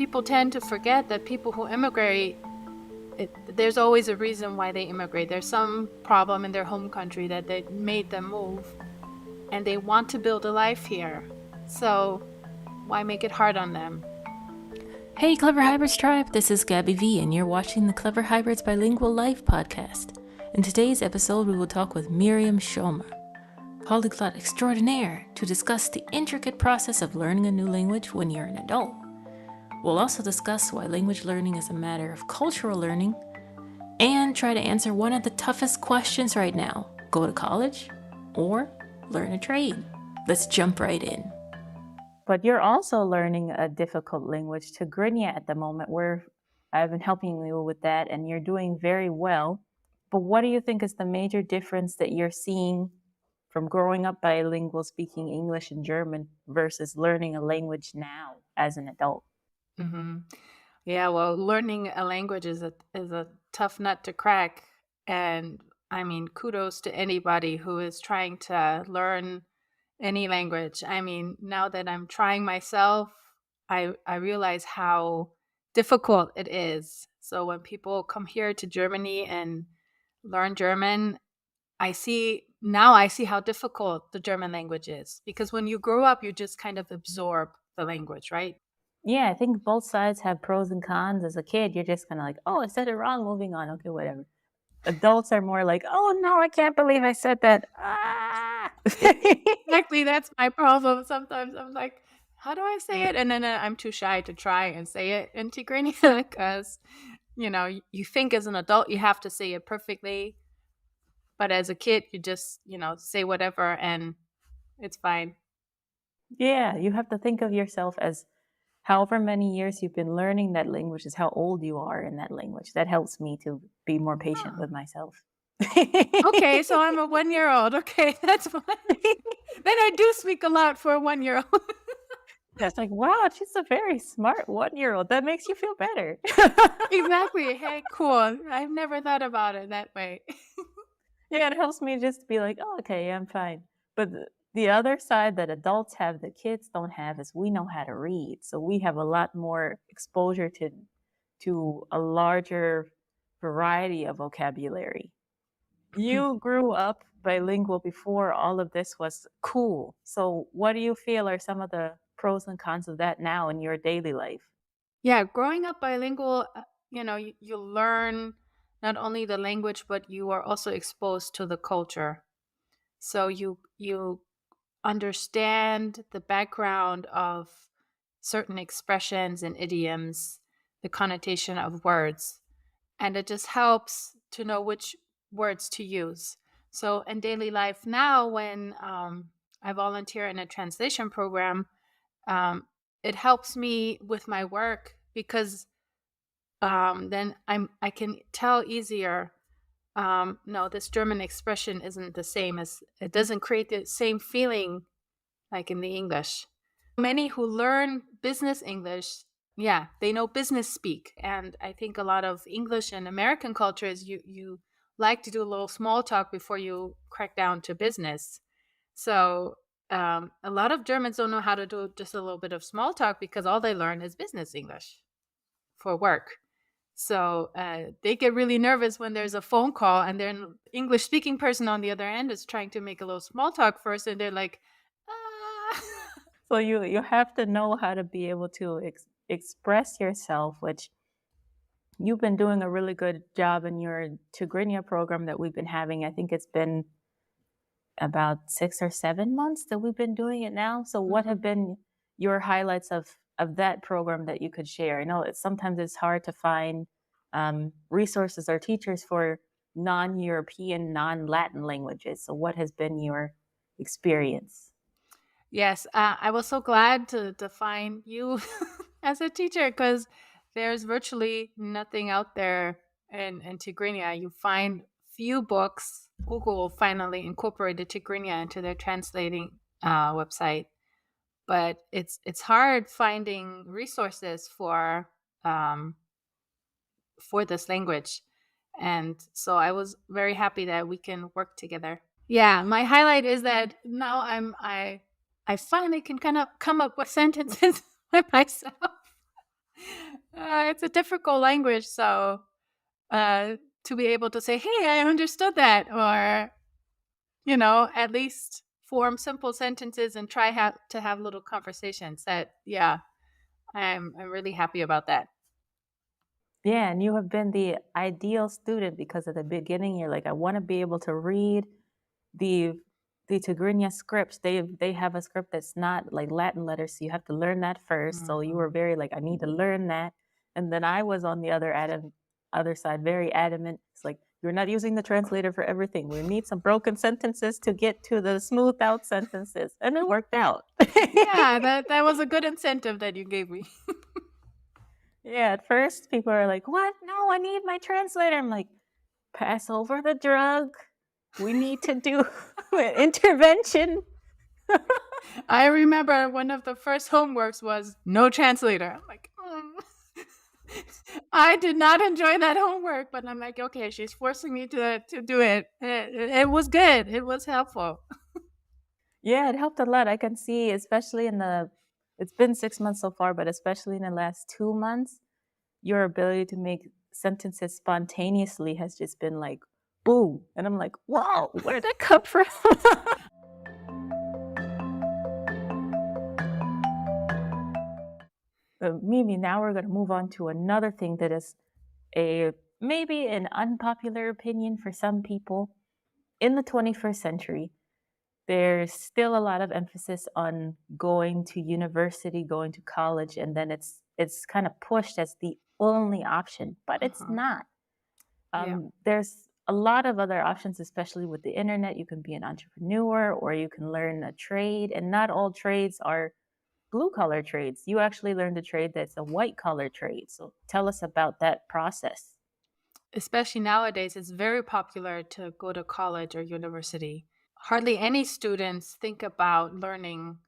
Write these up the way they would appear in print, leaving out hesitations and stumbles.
people tend to forget that people who immigrate, there's always a reason why they immigrate. There's some problem in their home country that made them move, and they want to build a life here. So why make it hard on them? Hey Clever Hybrids Tribe, this is GabyV and you're watching the Clever Hybrids Bilingual Life podcast. In today's episode we will talk with Miriam Schömer, polyglot extraordinaire, to discuss the intricate process of learning a new language when you're an adult. We'll also discuss why language learning is a matter of cultural learning and try to answer one of the toughest questions right now: go to college or learn a trade? Let's jump right in. But you're also learning a difficult language, Tigrinya, at the moment, where I've been helping you with that, and you're doing very well. But what do you think is the major difference that you're seeing from growing up bilingual, speaking English and German, versus learning a language now as an adult? Mm-hmm. Yeah, well, learning a language is a tough nut to crack. And I mean, kudos to anybody who is trying to learn any language. I mean, now that I'm trying myself, I realize how difficult it is. So when people come here to Germany and learn German, I see how difficult the German language is, because when you grow up, you just kind of absorb the language, right? Yeah, I think both sides have pros and cons. As a kid, you're just kind of like, oh, I said it wrong, moving on. Okay, whatever. Adults are more like, oh no, I can't believe I said that. Ah! Exactly, that's my problem. Sometimes I'm like, how do I say it? And then I'm too shy to try and say it in Tigrinya because, you think as an adult you have to say it perfectly. But as a kid, you just, say whatever and it's fine. Yeah, you have to think of yourself as however many years you've been learning that language is how old you are in that language. That helps me to be more patient with myself. Okay, so I'm a 1-year-old. Okay, that's fine. Then I do speak a lot for a 1-year-old. That's like, wow, she's a very smart 1-year-old. That makes you feel better. Exactly. Hey, cool. I've never thought about it that way. Yeah, it helps me just be like, oh, okay, I'm fine. But the other side that adults have that kids don't have is we know how to read. So we have a lot more exposure to a larger variety of vocabulary. You grew up bilingual before all of this was cool. So what do you feel are some of the pros and cons of that now in your daily life? Yeah, growing up bilingual, you learn not only the language, but you are also exposed to the culture. So you understand the background of certain expressions and idioms, the connotation of words, and it just helps to know which words to use. So in daily life now, when I volunteer in a translation program, um, it helps me with my work because then I can tell easier. No, this German expression isn't the same as it doesn't create the same feeling like in the English. Many who learn business English, yeah, they know business speak, and I think a lot of English and American culture is you like to do a little small talk before you crack down to business. So a lot of Germans don't know how to do just a little bit of small talk because all they learn is business English for work. So they get really nervous when there's a phone call and their English speaking person on the other end is trying to make a little small talk first, and they're like, ah. So you have to know how to be able to express yourself, which you've been doing a really good job in your Tigrinya program that we've been having. I think it's been about 6 or 7 months that we've been doing it now. So what have been your highlights of that program that you could share? I know sometimes it's hard to find resources or teachers for non-European, non-Latin languages. So what has been your experience? Yes, I was so glad to find you as a teacher because there's virtually nothing out there in Tigrinya. You find few books. Google finally incorporated Tigrinya into their translating website, but it's hard finding resources for this language, and so I was very happy that we can work together. Yeah, my highlight is that now I finally can kind of come up with sentences by myself. it's a difficult language. So to be able to say, hey, I understood that, or, at least form simple sentences and try to have little conversations that, yeah, I'm really happy about that. Yeah, and you have been the ideal student because at the beginning you're like, I want to be able to read the the Tigrinya scripts. They have a script that's not like Latin letters, so you have to learn that first. So you were Mhm. very like, I need to learn that. And then I was on the other side, very adamant. It's like you're not using the translator for everything. We need some broken sentences to get to the smoothed out sentences, and it worked out. Yeah, that was a good incentive that you gave me. Yeah, at first people are like, "What? No, I need my translator." I'm like, "Pass over the drug. We need to do intervention." I remember one of the first homeworks was no translator. I'm like, I did not enjoy that homework, but I'm like, okay, she's forcing me to do it. It was good. It was helpful. Yeah, it helped a lot. I can see, especially it's been 6 months so far, but especially in the last 2 months, your ability to make sentences spontaneously has just been like, boom. And I'm like, whoa, where did that come from? Mimi, now we're going to move on to another thing that is a maybe an unpopular opinion for some people. In the 21st century, there's still a lot of emphasis on going to university, going to college, and then it's kind of pushed as the only option, but it's Uh-huh. not. Yeah. There's a lot of other options, especially with the internet. You can be an entrepreneur or you can learn a trade, and not all trades are blue collar trades. You actually learned a trade that's a white collar trade. So tell us about that process. Especially nowadays, it's very popular to go to college or university. Hardly any students think about learning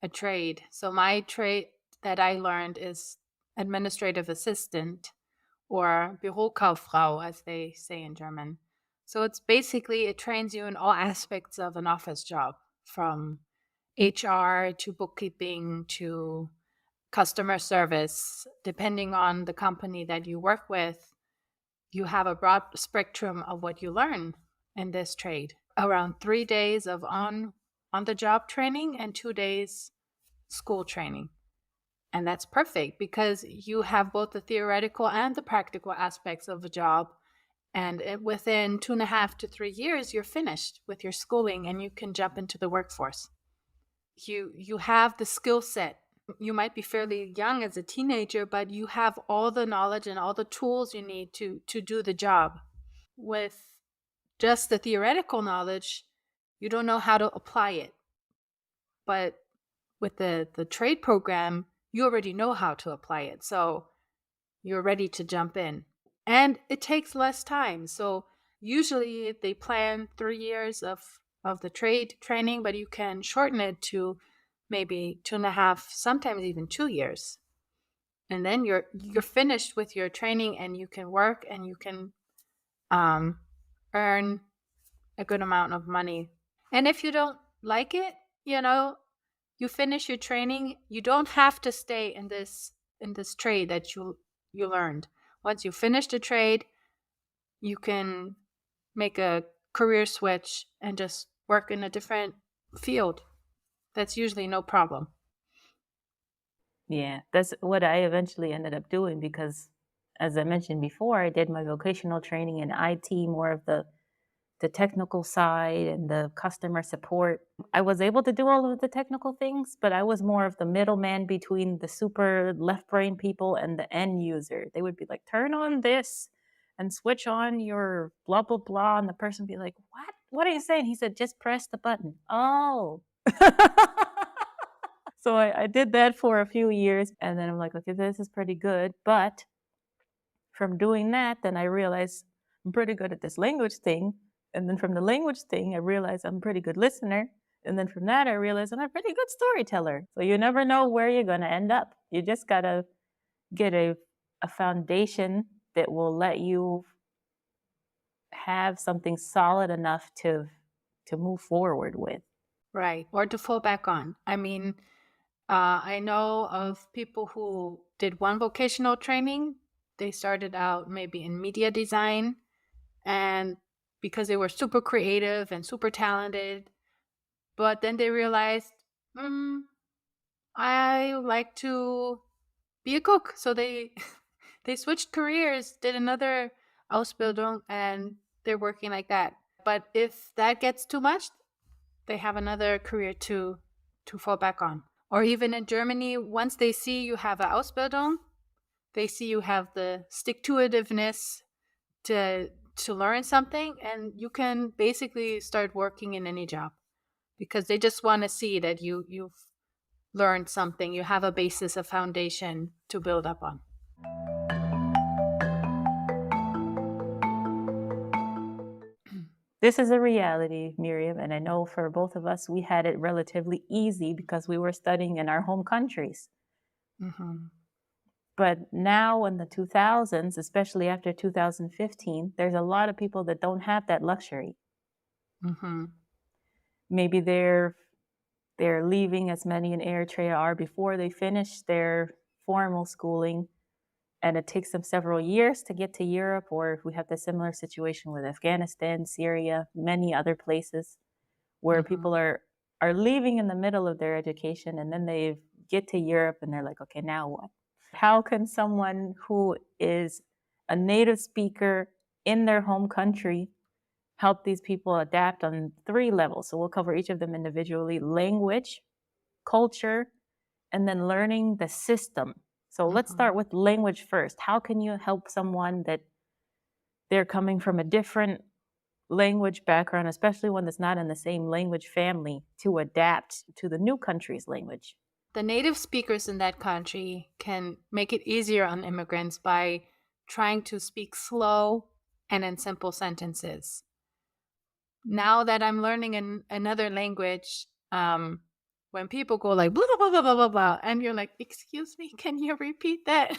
a trade. So my trade that I learned is administrative assistant, or Bürokauffrau, as they say in German. So it's basically, it trains you in all aspects of an office job, from HR to bookkeeping to customer service. Depending on the company that you work with, you have a broad spectrum of what you learn in this trade. Around 3 days of on the job training and 2 days school training. And that's perfect because you have both the theoretical and the practical aspects of a job. And within 2.5 to 3 years, you're finished with your schooling and you can jump into the workforce. You have the skill set. You might be fairly young as a teenager, but you have all the knowledge and all the tools you need to do the job. With just the theoretical knowledge, you don't know how to apply it. But with the trade program, you already know how to apply it. So you're ready to jump in. And it takes less time. So usually they plan 3 years of the trade training, but you can shorten it to maybe 2.5, sometimes even 2 years. And then you're finished with your training and you can work and you can um, earn a good amount of money. And if you don't like it, you know, you finish your training, you don't have to stay in this trade that you learned. Once you finish the trade, you can make a career switch and just work in a different field. That's usually no problem. Yeah, that's what I eventually ended up doing because, as I mentioned before, I did my vocational training in IT, more of the technical side and the customer support. I was able to do all of the technical things, but I was more of the middleman between the super left brain people and the end user. They would be like, turn on this and switch on your blah, blah, blah. And the person would be like, what? What are you saying? He said, just press the button. Oh. So I did that for a few years. And then I'm like, okay, this is pretty good. But from doing that, then I realized I'm pretty good at this language thing. And then from the language thing, I realized I'm a pretty good listener. And then from that, I realized I'm a pretty good storyteller. So you never know where you're going to end up. You just got to get a foundation that will let you have something solid enough to move forward with. Right. Or to fall back on. I mean, I know of people who did one vocational training They started out maybe in media design, and because they were super creative and super talented, but then they realized, I like to be a cook. So they they switched careers, did another ausbildung, and they're working like that. But if that gets too much, they have another career to fall back on. Or even in Germany, once they see you have a ausbildung, they see you have the stick to itiveness to learn something, and you can basically start working in any job because they just want to see that you've learned something, you have a basis, a foundation to build up on. This is a reality, Miriam, and I know for both of us, we had it relatively easy because we were studying in our home countries. Mm-hmm. But now in the 2000s, especially after 2015, there's a lot of people that don't have that luxury. Mm-hmm. Maybe they're leaving, as many in Eritrea are, before they finish their formal schooling, and it takes them several years to get to Europe, or if we have the similar situation with Afghanistan, Syria, many other places where Mm-hmm. people are leaving in the middle of their education, and then they get to Europe and they're like, okay, now what? How can someone who is a native speaker in their home country help these people adapt on 3 levels? So we'll cover each of them individually: language, culture, and then learning the system. So let's Mm-hmm. start with language first. How can you help someone that they're coming from a different language background, especially one that's not in the same language family, to adapt to the new country's language? The native speakers in that country can make it easier on immigrants by trying to speak slow and in simple sentences. Now that I'm learning another language, when people go like blah blah blah blah blah blah, and you're like, "Excuse me, can you repeat that?"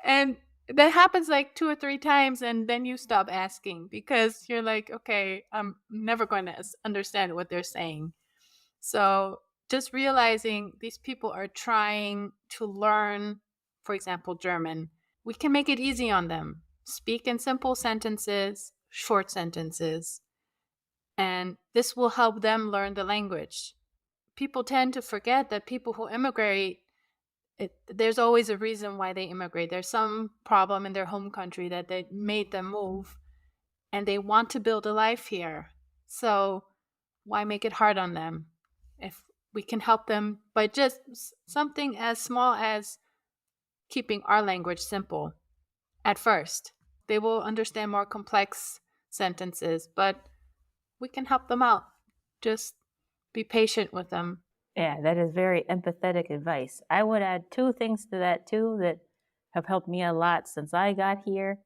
And that happens like 2 or 3 times, and then you stop asking because you're like, "Okay, I'm never going to understand what they're saying." So just realizing these people are trying to learn, for example, German, we can make it easy on them. Speak in simple sentences, short sentences, and this will help them learn the language. People tend to forget that people who immigrate, there's always a reason why they immigrate. There's some problem in their home country that they made them move, and they want to build a life here. So why make it hard on them? If we can help them by just something as small as keeping our language simple at first, they will understand more complex sentences, but we can help them out. Just be patient with them. Yeah, that is very empathetic advice. I would add 2 things to that too that have helped me a lot since I got here.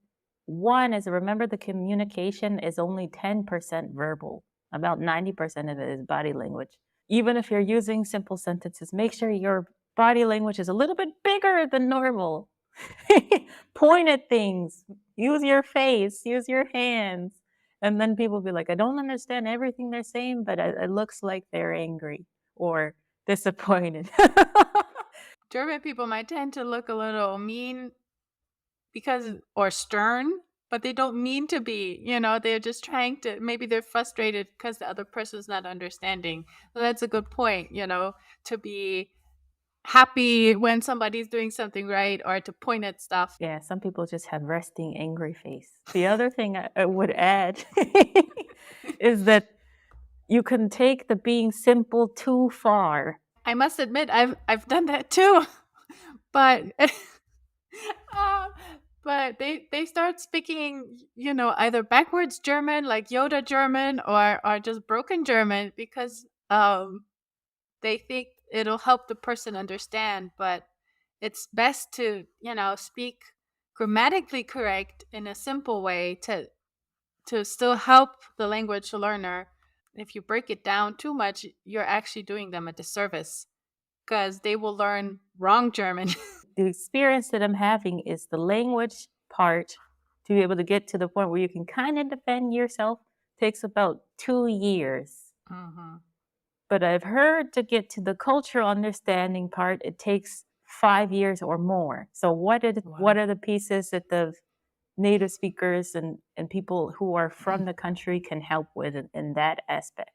One is, remember, the communication is only 10% verbal. About 90% of it is body language. Even if you're using simple sentences, make sure your body language is a little bit bigger than normal. Point at things, use your face, use your hands. And then people be like, I don't understand everything they're saying, but it looks like they're angry or disappointed. German people might tend to look a little mean or stern, but they don't mean to be. They're just trying to, maybe they're frustrated because the other person's not understanding. So that's a good point, to be happy when somebody's doing something right or to point at stuff. Yeah, some people just have resting angry face. The other thing I would add is that you can take the being simple too far. I must admit, I've done that too, but uh, but they start speaking, either backwards German, like Yoda German, or just broken German because they think it'll help the person understand. But it's best to speak grammatically correct in a simple way to still help the language learner. If you break it down too much, you're actually doing them a disservice because they will learn wrong German. The experience that I'm having is the language part, to be able to get to the point where you can kind of defend yourself, takes about 2 years. Mm-hmm. But I've heard to get to the cultural understanding part, it takes 5 years or more. So what Wow. are the pieces that the native speakers and people who are from the country can help with in that aspect?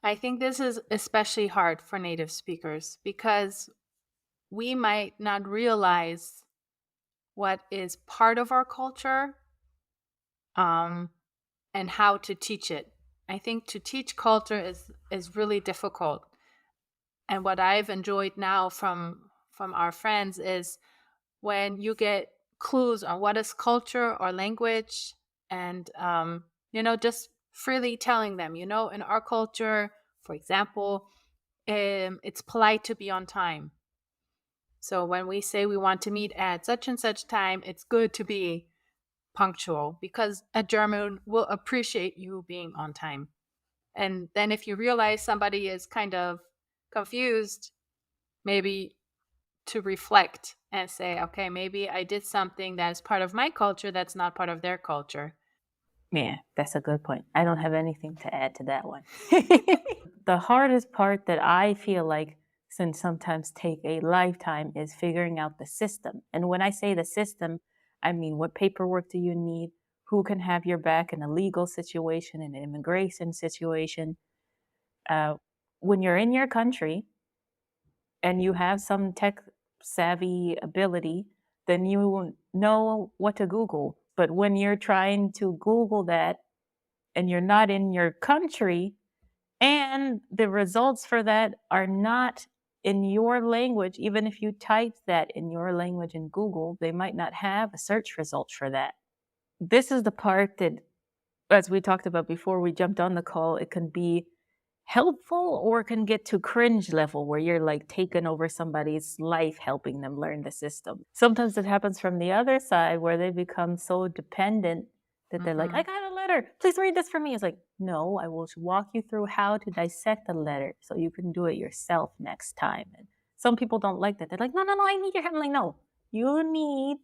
I think this is especially hard for native speakers because we might not realize what is part of our culture, um, and how to teach it. I think to teach culture is really difficult. And what I've enjoyed now from our friends is when you get clues on what is culture or language, and just freely telling them, in our culture, for example, it's polite to be on time. So when we say we want to meet at such and such time, it's good to be punctual because a German will appreciate you being on time. And then if you realize somebody is kind of confused, maybe to reflect and say, okay, maybe I did something that's part of my culture that's not part of their culture. Yeah, that's a good point. I don't have anything to add to that one. The hardest part that I feel like can sometimes take a lifetime is figuring out the system. And when I say the system, I mean what paperwork do you need? Who can have your back in a legal situation, in an immigration situation? Uh, when you're in your country and you have some tech savvy ability, then you know what to Google. But when you're trying to Google that and you're not in your country, and the results for that are not in your language, even if you type that in your language in Google, they might not have a search result for that. This is the part that, as we talked about before we jumped on the call, it can be helpful or can get to cringe level where you're like taking over somebody's life helping them learn the system. Sometimes it happens from the other side where they become so dependent that they're like, I Hmm. got a letter, please read this for me. It's like, no, I will walk you through how to dissect the letter so you can do it yourself next time. And some people don't like that. They're like, no, no, no, I need your help. I'm like, no, you need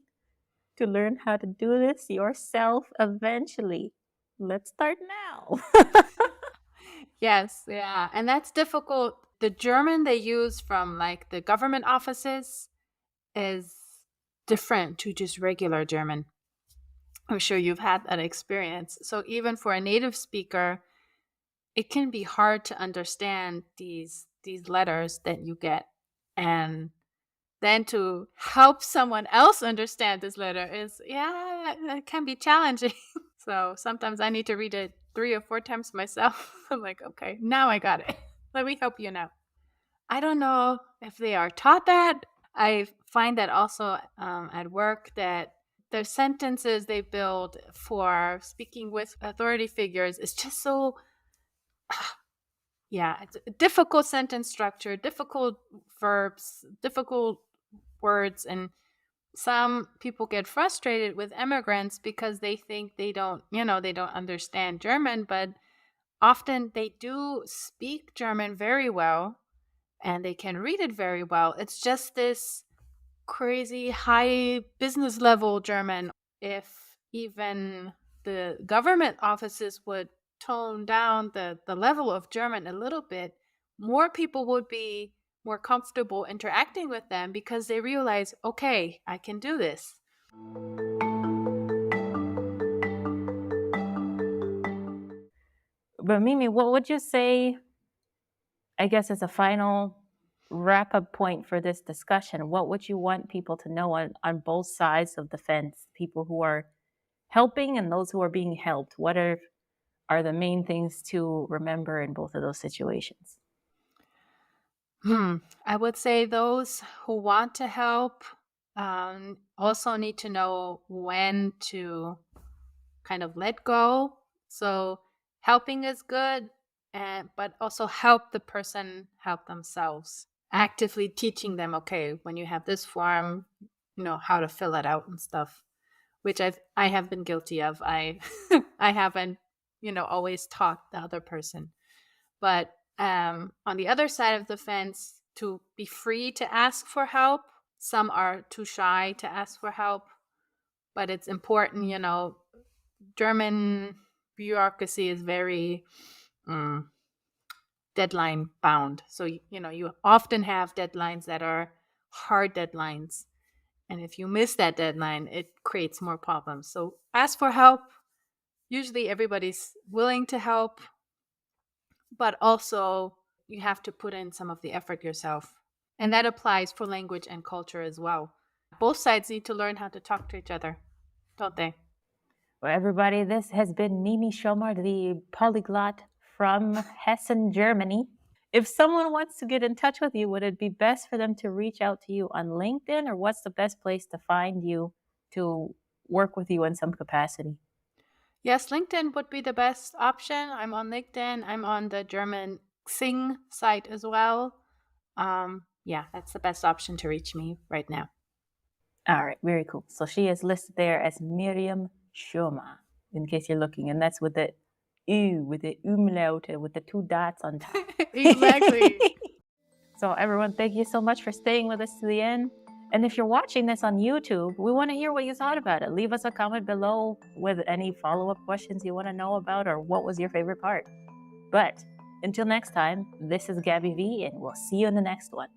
to learn how to do this yourself eventually. Let's start now. Yes, yeah. And that's difficult. The German they use from like the government offices is different to just regular German. I'm sure you've had that experience. So even for a native speaker, it can be hard to understand these letters that you get. And then to help someone else understand this letter is, yeah, it can be challenging. So sometimes I need to read it 3 or 4 times myself. I'm like, okay, now I got it. Let me help you now. I don't know if they are taught that. I find that also at work that the sentences they build for speaking with authority figures is just so, yeah, it's a difficult sentence structure, difficult verbs, difficult words. And some people get frustrated with immigrants because they think they don't understand German, but often they do speak German very well and they can read it very well. It's just this crazy high business level German. If even the government offices would tone down the level of German a little bit, more people would be more comfortable interacting with them because they realize, okay, I can do this. But Mimi, what would you say, I guess, as a final wrap up point for this discussion? What would you want people to know on both sides of the fence? People who are helping and those who are being helped. What are the main things to remember in both of those situations? I would say those who want to help also need to know when to kind of let go. So helping is good, but also help the person help themselves. Actively teaching them, okay, when you have this form, how to fill it out and stuff, which I have been guilty of. I I haven't, always taught the other person. But on the other side of the fence, to be free to ask for help. Some are too shy to ask for help, but it's important, German bureaucracy is very mm, deadline bound. So, you often have deadlines that are hard deadlines. And if you miss that deadline, it creates more problems. So ask for help. Usually everybody's willing to help, but also you have to put in some of the effort yourself. And that applies for language and culture as well. Both sides need to learn how to talk to each other, don't they? Well, everybody, this has been Miriam Schömer, the polyglot from Hessen, Germany. If someone wants to get in touch with you, would it be best for them to reach out to you on LinkedIn, or what's the best place to find you to work with you in some capacity? Yes, LinkedIn would be the best option. I'm on LinkedIn. I'm on the German Xing site as well. Yeah, that's the best option to reach me right now. All right, very cool. So she is listed there as Miriam Schömer, in case you're looking, and that's with the U, with the umlaut, with the 2 dots on top. Exactly. So everyone, thank you so much for staying with us to the end. And if you're watching this on YouTube, we want to hear what you thought about it. Leave us a comment below with any follow-up questions you want to know about, or what was your favorite part. But until next time, this is GabyV, and we'll see you in the next one.